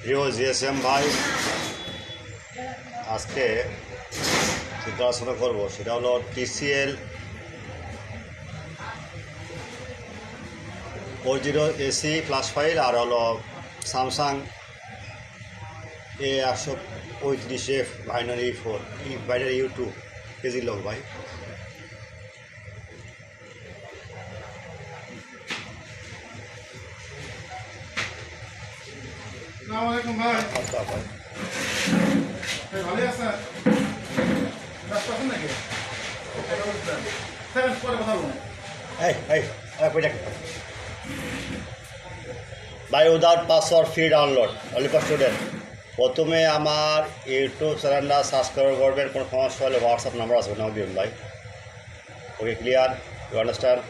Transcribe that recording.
প্রিয় জিএসএম ভাই, আজকে যেটা আলোচনা করবো সেটা হলো TCL 40AC ফ্ল্যাশ ফাইল আর হলো Samsung A835F binary 4 binary U2 KG লোক ভাই। আসসালামু আলাইকুম ভাই। আচ্ছা ভাই, ভালো আছেন? ব্যস্ত আছেন নাকি? স্যার পরে কথা বলুন। ভাই without password free download only for student. প্রথমে আমার ইউটিউব চ্যানেলটা সাবস্ক্রাইব করবেন, কোনো সমস্যা হলে হোয়াটসঅ্যাপ নাম্বার আছে নাও দিন ভাই। Okay, clear? You understand?